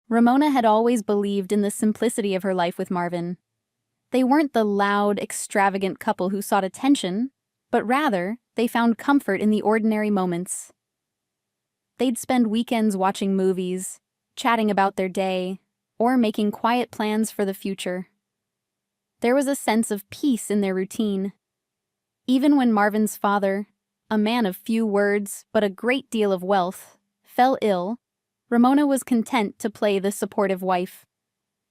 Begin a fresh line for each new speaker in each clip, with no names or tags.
Ramona had always believed in the simplicity of her life with Marvin. They weren't the loud, extravagant couple who sought attention, but rather, they found comfort in the ordinary moments. They'd spend weekends watching movies, chatting about their day, or making quiet plans for the future. There was a sense of peace in their routine. Even when Marvin's father, a man of few words but a great deal of wealth, fell ill, Ramona was content to play the supportive wife.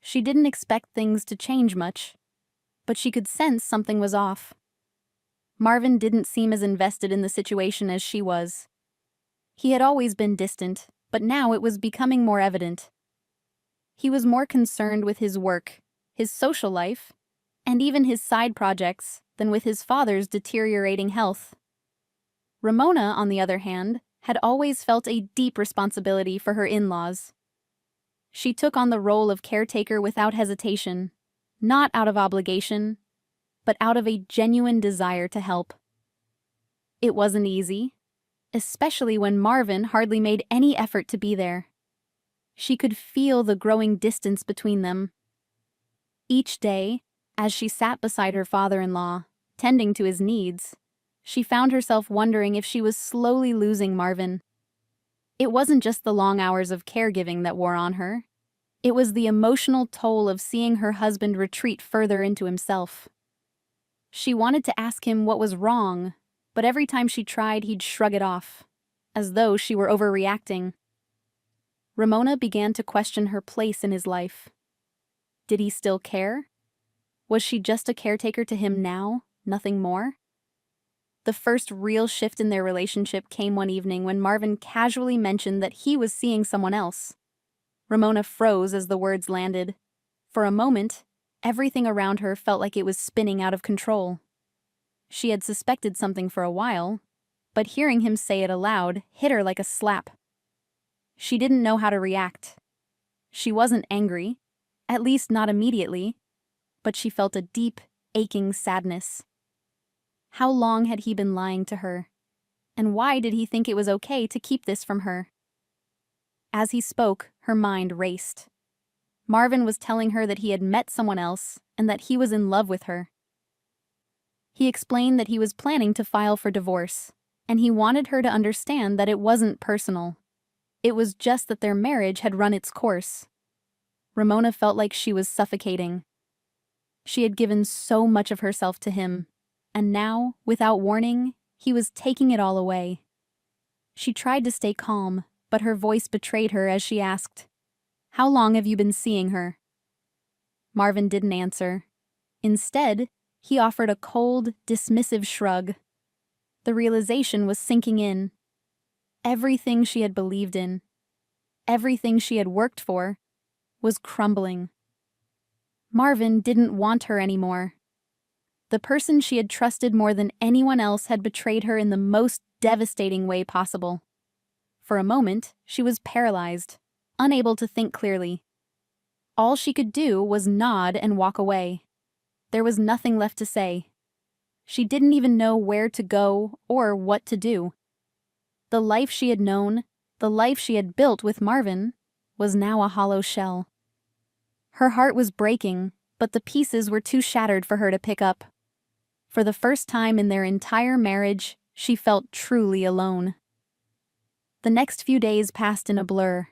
She didn't expect things to change much, but she could sense something was off. Marvin didn't seem as invested in the situation as she was. He had always been distant, but now it was becoming more evident. He was more concerned with his work, his social life, and even his side projects than with his father's deteriorating health. Ramona, on the other hand, had always felt a deep responsibility for her in-laws. She took on the role of caretaker without hesitation, not out of obligation, but out of a genuine desire to help. It wasn't easy, especially when Marvin hardly made any effort to be there. She could feel the growing distance between them. Each day, as she sat beside her father-in-law, tending to his needs, she found herself wondering if she was slowly losing Marvin. It wasn't just the long hours of caregiving that wore on her. It was the emotional toll of seeing her husband retreat further into himself. She wanted to ask him what was wrong, but every time she tried, he'd shrug it off, as though she were overreacting. Ramona began to question her place in his life. Did he still care? Was she just a caretaker to him now, nothing more? The first real shift in their relationship came one evening when Marvin casually mentioned that he was seeing someone else. Ramona froze as the words landed. For a moment, everything around her felt like it was spinning out of control. She had suspected something for a while, but hearing him say it aloud hit her like a slap. She didn't know how to react. She wasn't angry, at least not immediately, but she felt a deep, aching sadness. How long had he been lying to her? And why did he think it was okay to keep this from her? As he spoke, her mind raced. Marvin was telling her that he had met someone else and that he was in love with her. He explained that he was planning to file for divorce, and he wanted her to understand that it wasn't personal. It was just that their marriage had run its course. Ramona felt like she was suffocating. She had given so much of herself to him, and now, without warning, he was taking it all away. She tried to stay calm, but her voice betrayed her as she asked, "How long have you been seeing her?" Marvin didn't answer. Instead, he offered a cold, dismissive shrug. The realization was sinking in. Everything she had believed in, everything she had worked for, was crumbling. Marvin didn't want her anymore. The person she had trusted more than anyone else had betrayed her in the most devastating way possible. For a moment, she was paralyzed, unable to think clearly. All she could do was nod and walk away. There was nothing left to say. She didn't even know where to go or what to do. The life she had known, the life she had built with Marvin, was now a hollow shell. Her heart was breaking, but the pieces were too shattered for her to pick up. For the first time in their entire marriage, she felt truly alone. The next few days passed in a blur.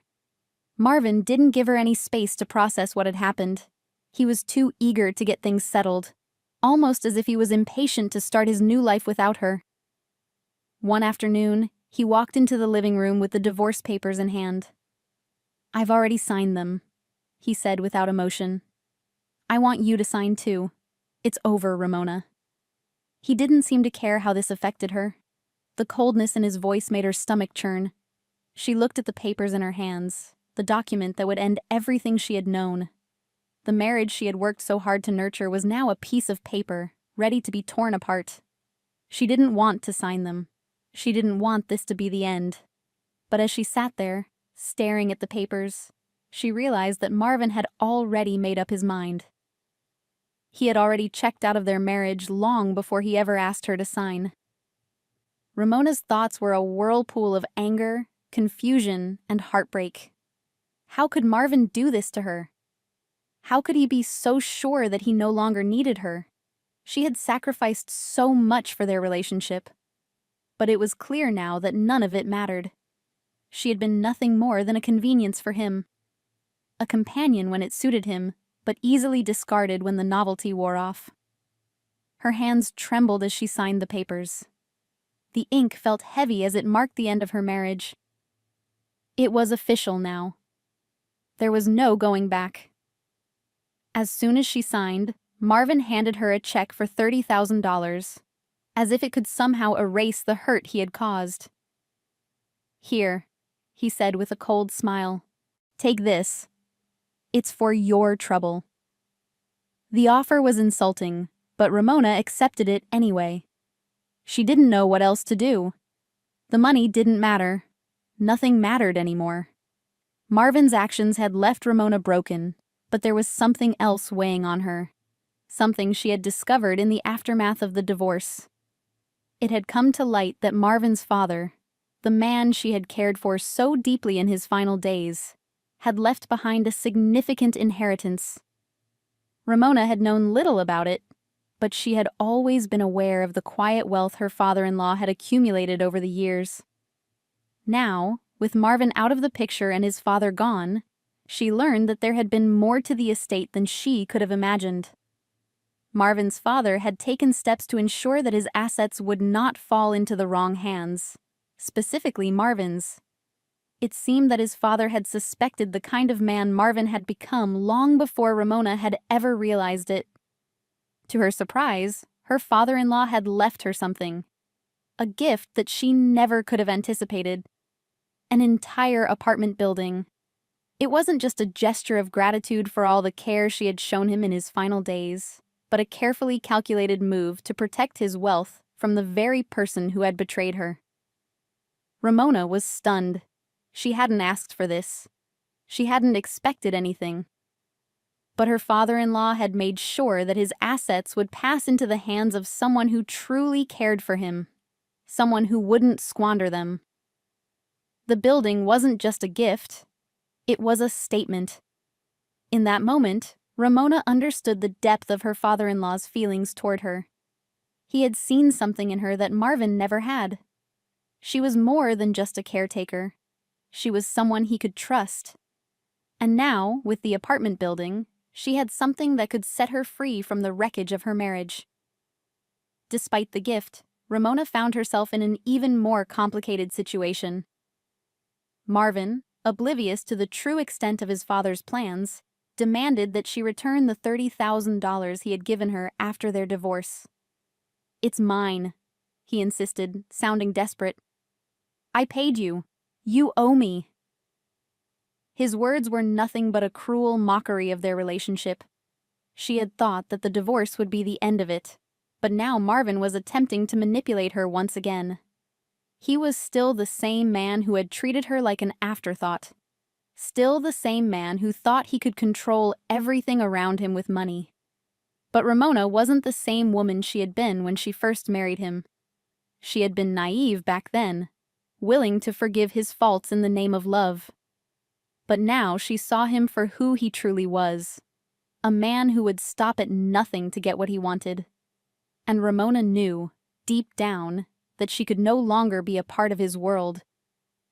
Marvin didn't give her any space to process what had happened. He was too eager to get things settled, almost as if he was impatient to start his new life without her. One afternoon, he walked into the living room with the divorce papers in hand. "I've already signed them," he said without emotion. "I want you to sign too. It's over, Ramona." He didn't seem to care how this affected her. The coldness in his voice made her stomach churn. She looked at the papers in her hands, the document that would end everything she had known. The marriage she had worked so hard to nurture was now a piece of paper, ready to be torn apart. She didn't want to sign them. She didn't want this to be the end. But as she sat there, staring at the papers, she realized that Marvin had already made up his mind. He had already checked out of their marriage long before he ever asked her to sign. Ramona's thoughts were a whirlpool of anger, confusion, and heartbreak. How could Marvin do this to her? How could he be so sure that he no longer needed her? She had sacrificed so much for their relationship. But it was clear now that none of it mattered. She had been nothing more than a convenience for him. A companion when it suited him, but easily discarded when the novelty wore off. Her hands trembled as she signed the papers. The ink felt heavy as it marked the end of her marriage. It was official now. There was no going back. As soon as she signed, Marvin handed her a check for $30,000, as if it could somehow erase the hurt he had caused. "Here," he said with a cold smile. "Take this. It's for your trouble." The offer was insulting, but Ramona accepted it anyway. She didn't know what else to do. The money didn't matter. Nothing mattered anymore. Marvin's actions had left Ramona broken, but there was something else weighing on her. Something she had discovered in the aftermath of the divorce. It had come to light that Marvin's father, the man she had cared for so deeply in his final days, had left behind a significant inheritance. Ramona had known little about it, but she had always been aware of the quiet wealth her father-in-law had accumulated over the years. Now, with Marvin out of the picture and his father gone, she learned that there had been more to the estate than she could have imagined. Marvin's father had taken steps to ensure that his assets would not fall into the wrong hands, specifically Marvin's. It seemed that his father had suspected the kind of man Marvin had become long before Ramona had ever realized it. To her surprise, her father-in-law had left her something. A gift that she never could have anticipated. An entire apartment building. It wasn't just a gesture of gratitude for all the care she had shown him in his final days, but a carefully calculated move to protect his wealth from the very person who had betrayed her. Ramona was stunned. She hadn't asked for this. She hadn't expected anything. But her father-in-law had made sure that his assets would pass into the hands of someone who truly cared for him, someone who wouldn't squander them. The building wasn't just a gift, it was a statement. In that moment, Ramona understood the depth of her father-in-law's feelings toward her. He had seen something in her that Marvin never had. She was more than just a caretaker. She was someone he could trust. And now, with the apartment building, she had something that could set her free from the wreckage of her marriage. Despite the gift, Ramona found herself in an even more complicated situation. Marvin, oblivious to the true extent of his father's plans, demanded that she return the $30,000 he had given her after their divorce. "It's mine," he insisted, sounding desperate. "I paid you. You owe me." His words were nothing but a cruel mockery of their relationship. She had thought that the divorce would be the end of it, but now Marvin was attempting to manipulate her once again. He was still the same man who had treated her like an afterthought. Still the same man who thought he could control everything around him with money. But Ramona wasn't the same woman she had been when she first married him. She had been naive back then, willing to forgive his faults in the name of love. But now she saw him for who he truly was, a man who would stop at nothing to get what he wanted. And Ramona knew, deep down, that she could no longer be a part of his world.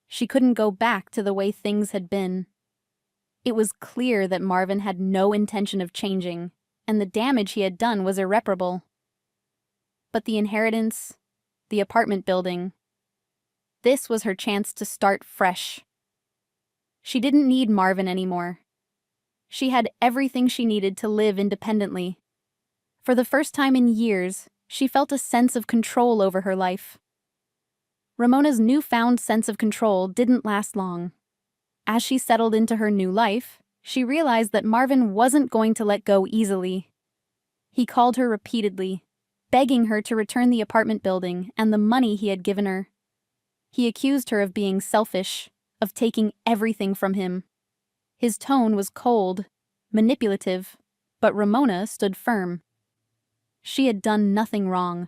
She couldn't go back to the way things had been. It was clear that Marvin had no intention of changing, and the damage he had done was irreparable. But the inheritance, the apartment building, this was her chance to start fresh. She didn't need Marvin anymore. She had everything she needed to live independently. For the first time in years, she felt a sense of control over her life. Ramona's newfound sense of control didn't last long. As she settled into her new life, she realized that Marvin wasn't going to let go easily. He called her repeatedly, begging her to return the apartment building and the money he had given her. He accused her of being selfish, of taking everything from him. His tone was cold, manipulative, but Ramona stood firm. She had done nothing wrong.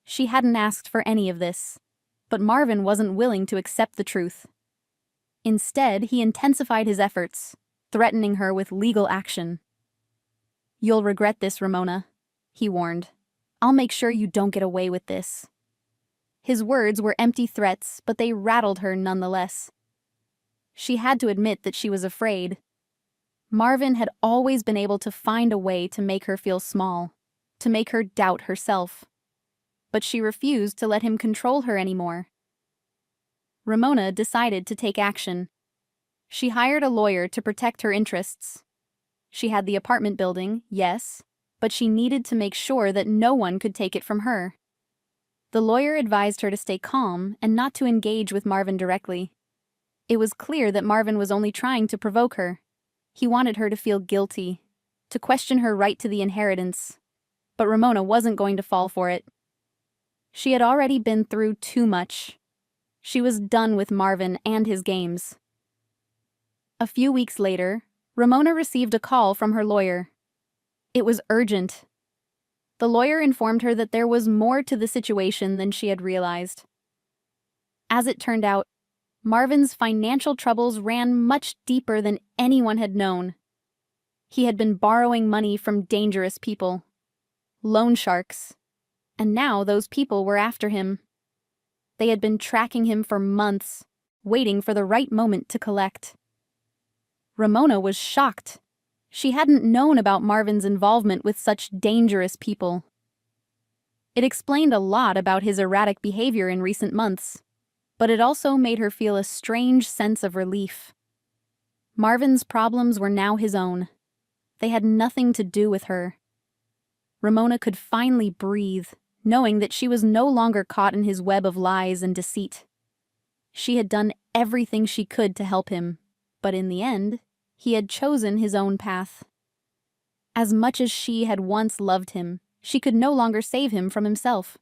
She hadn't asked for any of this, but Marvin wasn't willing to accept the truth. Instead, he intensified his efforts, threatening her with legal action. "You'll regret this, Ramona," he warned. "I'll make sure you don't get away with this." His words were empty threats, but they rattled her nonetheless. She had to admit that she was afraid. Marvin had always been able to find a way to make her feel small, to make her doubt herself. But she refused to let him control her anymore. Ramona decided to take action. She hired a lawyer to protect her interests. She had the apartment building, yes, but she needed to make sure that no one could take it from her. The lawyer advised her to stay calm and not to engage with Marvin directly. It was clear that Marvin was only trying to provoke her. He wanted her to feel guilty, to question her right to the inheritance. But Ramona wasn't going to fall for it. She had already been through too much. She was done with Marvin and his games. A few weeks later, Ramona received a call from her lawyer. It was urgent. The lawyer informed her that there was more to the situation than she had realized. As it turned out, Marvin's financial troubles ran much deeper than anyone had known. He had been borrowing money from dangerous people, loan sharks, and now those people were after him. They had been tracking him for months, waiting for the right moment to collect. Ramona was shocked. She hadn't known about Marvin's involvement with such dangerous people. It explained a lot about his erratic behavior in recent months, but it also made her feel a strange sense of relief. Marvin's problems were now his own. They had nothing to do with her. Ramona could finally breathe, knowing that she was no longer caught in his web of lies and deceit. She had done everything she could to help him, but in the end, he had chosen his own path. As much as she had once loved him, she could no longer save him from himself.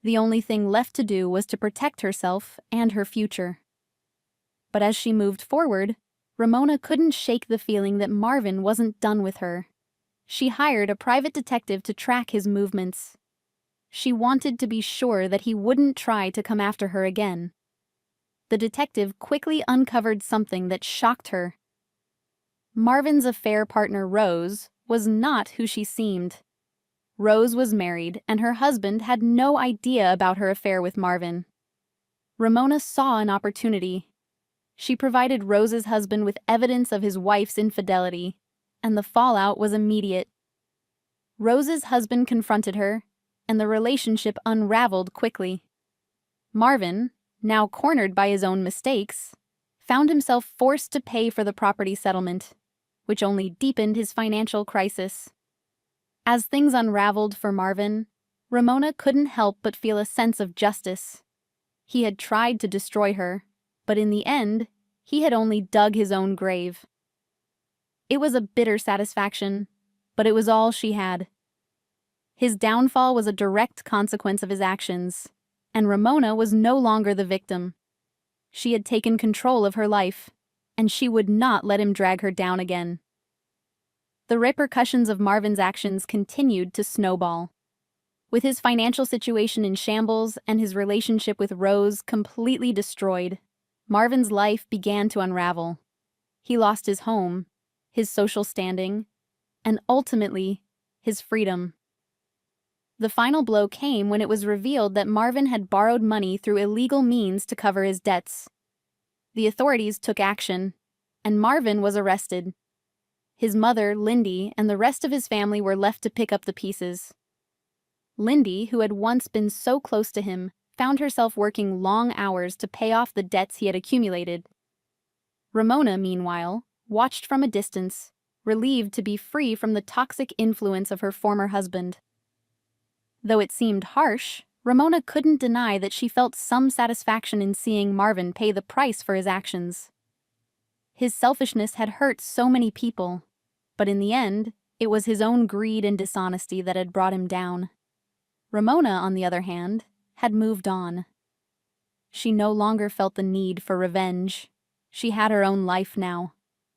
The only thing left to do was to protect herself and her future. But as she moved forward, Ramona couldn't shake the feeling that Marvin wasn't done with her. She hired a private detective to track his movements. She wanted to be sure that he wouldn't try to come after her again. The detective quickly uncovered something that shocked her. Marvin's affair partner, Rose, was not who she seemed. Rose was married, and her husband had no idea about her affair with Marvin. Ramona saw an opportunity. She provided Rose's husband with evidence of his wife's infidelity, and the fallout was immediate. Rose's husband confronted her, and the relationship unraveled quickly. Marvin, now cornered by his own mistakes, found himself forced to pay for the property settlement, which only deepened his financial crisis. As things unraveled for Marvin, Ramona couldn't help but feel a sense of justice. He had tried to destroy her, but in the end, he had only dug his own grave. It was a bitter satisfaction, but it was all she had. His downfall was a direct consequence of his actions, and Ramona was no longer the victim. She had taken control of her life, and she would not let him drag her down again. The repercussions of Marvin's actions continued to snowball. With his financial situation in shambles and his relationship with Rose completely destroyed, Marvin's life began to unravel. He lost his home, his social standing, and ultimately, his freedom. The final blow came when it was revealed that Marvin had borrowed money through illegal means to cover his debts. The authorities took action, and Marvin was arrested. His mother, Lindy, and the rest of his family were left to pick up the pieces. Lindy, who had once been so close to him, found herself working long hours to pay off the debts he had accumulated. Ramona, meanwhile, watched from a distance, relieved to be free from the toxic influence of her former husband. Though it seemed harsh, Ramona couldn't deny that she felt some satisfaction in seeing Marvin pay the price for his actions. His selfishness had hurt so many people, but in the end, it was his own greed and dishonesty that had brought him down. Ramona, on the other hand, had moved on. She no longer felt the need for revenge. She had her own life now,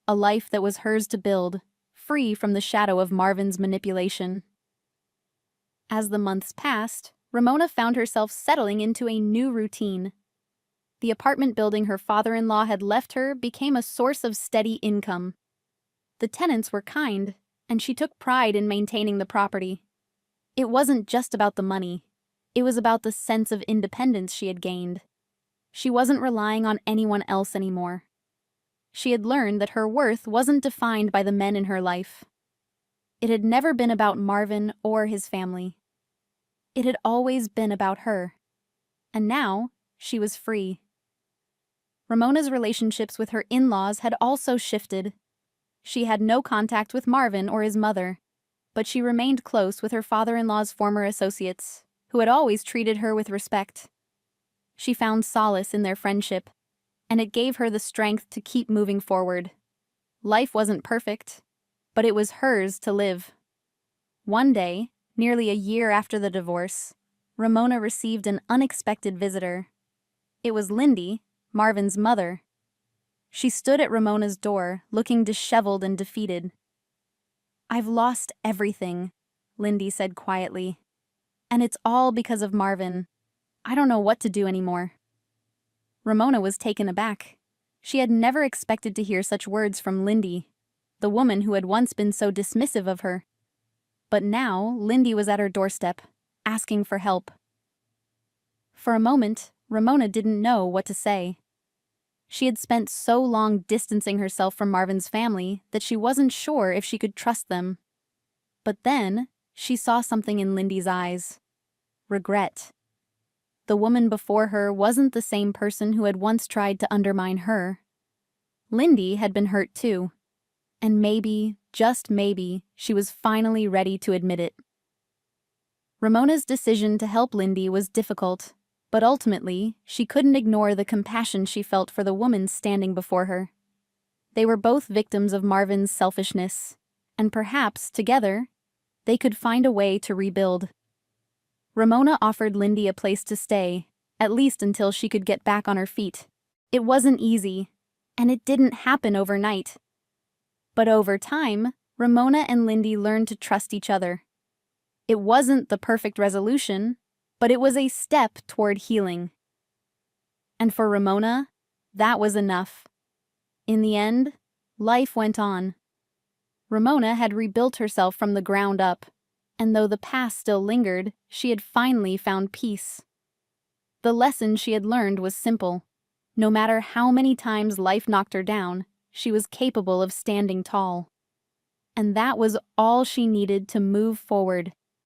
a life that was hers to build, free from the shadow of Marvin's manipulation. As the months passed, Ramona found herself settling into a new routine. the apartment building her father-in-law had left her became a source of steady income. The tenants were kind, and she took pride in maintaining the property. It wasn't just about the money. It was about the sense of independence she had gained. She wasn't relying on anyone else anymore. She had learned that her worth wasn't defined by the men in her life. It had never been about Marvin or his family. It had always been about her. And now, she was free. Ramona's relationships with her in-laws had also shifted. She had no contact with Marvin or his mother, but she remained close with her father-in-law's former associates, who had always treated her with respect. She found solace in their friendship, and it gave her the strength to keep moving forward. Life wasn't perfect, but it was hers to live. One day, nearly a year after the divorce, Ramona received an unexpected visitor. It was Lindy, Marvin's mother. She stood at Ramona's door, looking disheveled and defeated. "I've lost everything," Lindy said quietly. "And it's all because of Marvin. I don't know what to do anymore." Ramona was taken aback. She had never expected to hear such words from Lindy, the woman who had once been so dismissive of her. But now, Lindy was at her doorstep, asking for help. For a moment, Ramona didn't know what to say. She had spent so long distancing herself from Marvin's family that she wasn't sure if she could trust them. But then, she saw something in Lindy's eyes. Regret. The woman before her wasn't the same person who had once tried to undermine her. Lindy had been hurt too. And maybe, just maybe, she was finally ready to admit it. Ramona's decision to help Lindy was difficult, but ultimately, she couldn't ignore the compassion she felt for the woman standing before her. They were both victims of Marvin's selfishness, and perhaps, together, they could find a way to rebuild. Ramona offered Lindy a place to stay, at least until she could get back on her feet. It wasn't easy, and it didn't happen overnight. But over time, Ramona and Lindy learned to trust each other. It wasn't the perfect resolution, but it was a step toward healing. And for Ramona, that was enough. In the end, life went on. Ramona had rebuilt herself from the ground up, and though the past still lingered, she had finally found peace. The lesson she had learned was simple. No matter how many times life knocked her down, she was capable of standing tall. And that was all she needed to move forward.